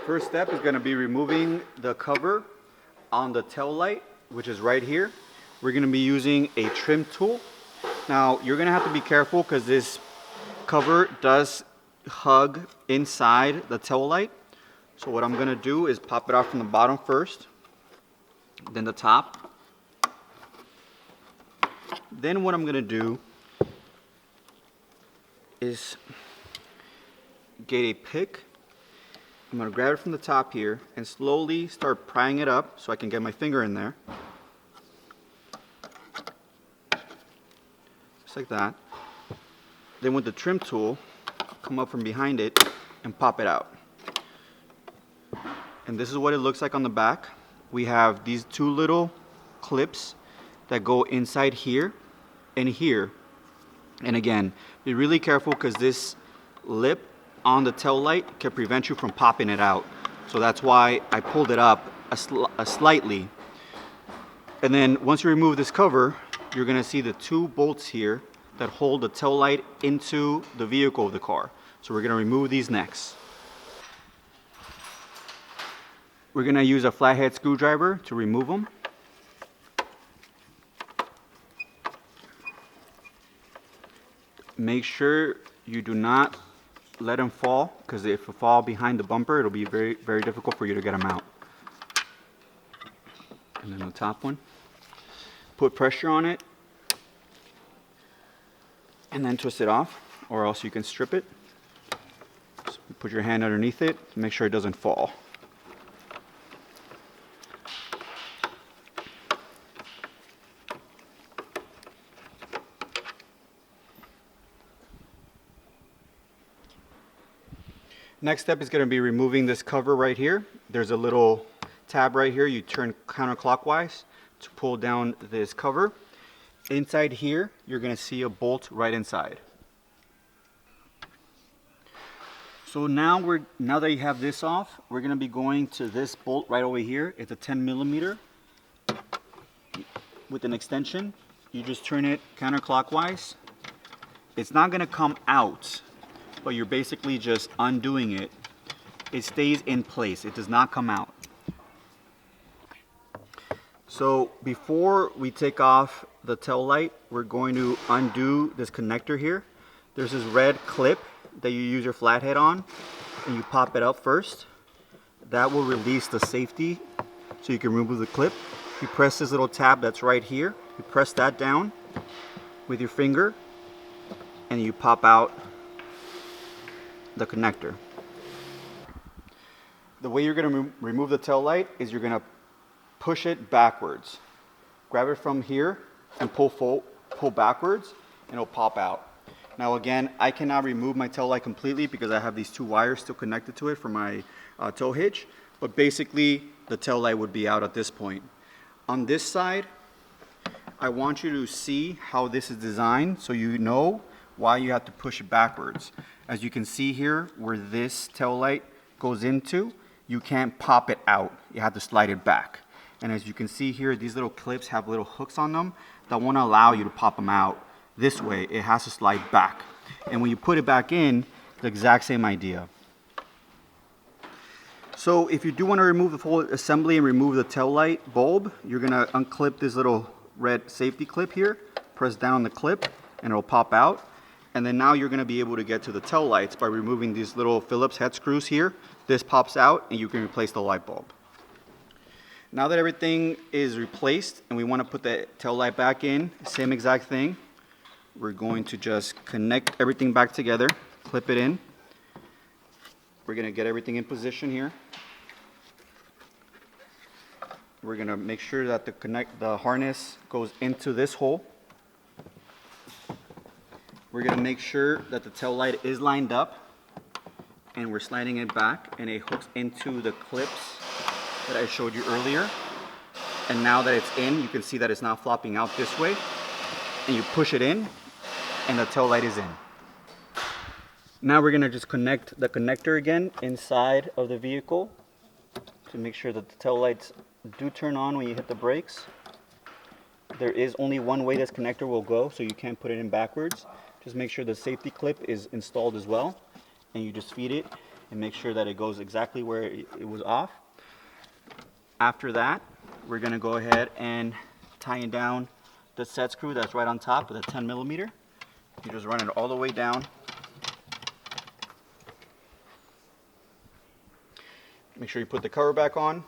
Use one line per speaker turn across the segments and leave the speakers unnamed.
first step is going to be removing the cover on the tail light, which is right here. We're going to be using a trim tool. Now you're going to have to be careful because this cover does hug inside the tail light. So what I'm going to do is pop it off from the bottom first, then the top. Then what I'm going to do is get a pick. I'm going to grab it from the top here and slowly start prying it up so I can get my finger in there. Just like that. Then with the trim tool, come up from behind it and pop it out. And this is what it looks like on the back. We have these two little clips that go inside here and here. And again, be really careful because this lip on the tail light can prevent you from popping it out. So that's why I pulled it up slightly. And then once you remove this cover, you're going to see the two bolts here that hold the tail light into the vehicle of the car. So we're going to remove these next. We're going to use a flathead screwdriver to remove them. Make sure you do not let them fall, because if they fall behind the bumper, it'll be very, very difficult for you to get them out. And then the top one. Put pressure on it, and then twist it off, or else you can strip it. So put your hand underneath it to make sure it doesn't fall. Next step is going to be removing this cover right here. There's a little tab right here. You turn counterclockwise to pull down this cover. Inside here, you're going to see a bolt right inside. So now that you have this off, we're going to be going to this bolt right over here. It's a 10mm with an extension. You just turn it counterclockwise. It's not going to come out, but you're basically just undoing it. It stays in place. It does not come out. So before we take off the tail light, we're going to undo this connector here. There's this red clip that you use your flathead on, and you pop it up first. That will release the safety so you can remove the clip. You press this little tab that's right here. You press that down with your finger, and you pop out the connector. The way you're going to remove the tail light is you're going to push it backwards. Grab it from here and pull backwards, and it'll pop out. Now again, I cannot remove my tail light completely because I have these two wires still connected to it for my tow hitch, but basically the tail light would be out at this point. On this side, I want you to see how this is designed so you know why you have to push it backwards. As you can see here, where this tail light goes into, you can't pop it out. You have to slide it back. And as you can see here, these little clips have little hooks on them that won't allow you to pop them out this way. It has to slide back. And when you put it back in, the exact same idea. So if you do want to remove the full assembly and remove the tail light bulb, you're going to unclip this little red safety clip here, press down on the clip, and it'll pop out. And then now you're going to be able to get to the tail lights by removing these little Phillips head screws here. This pops out and you can replace the light bulb. Now that everything is replaced and we want to put the tail light back in, same exact thing. We're going to just connect everything back together, clip it in. We're going to get everything in position here. We're going to make sure that the harness goes into this hole. We're going to make sure that the tail light is lined up, and we're sliding it back, and it hooks into the clips that I showed you earlier. And now that it's in, you can see that it's not flopping out this way, and you push it in and the tail light is in. Now we're going to just connect the connector again inside of the vehicle to make sure that the tail lights do turn on when you hit the brakes. There is only one way this connector will go, so you can't put it in backwards. Just make sure the safety clip is installed as well, and you just feed it and make sure that it goes exactly where it was off. After that, we're going to go ahead and tighten down the set screw that's right on top with a 10 millimeter. You just run it all the way down. Make sure you put the cover back on,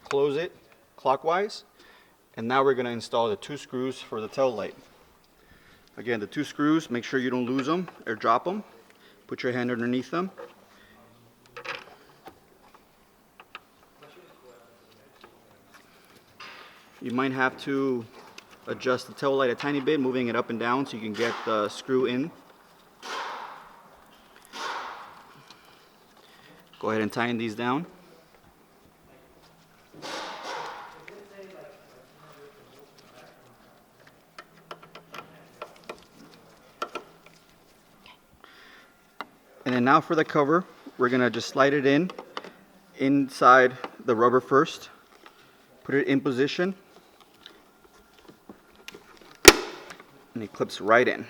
close it clockwise, and now we're going to install the 2 screws for the tail light. Again, the 2 screws, make sure you don't lose them or drop them. Put your hand underneath them. You might have to adjust the tail light a tiny bit, moving it up and down so you can get the screw in. Go ahead and tighten these down. And then now for the cover, we're going to just slide it in inside the rubber first. Put it in position. And it clips right in.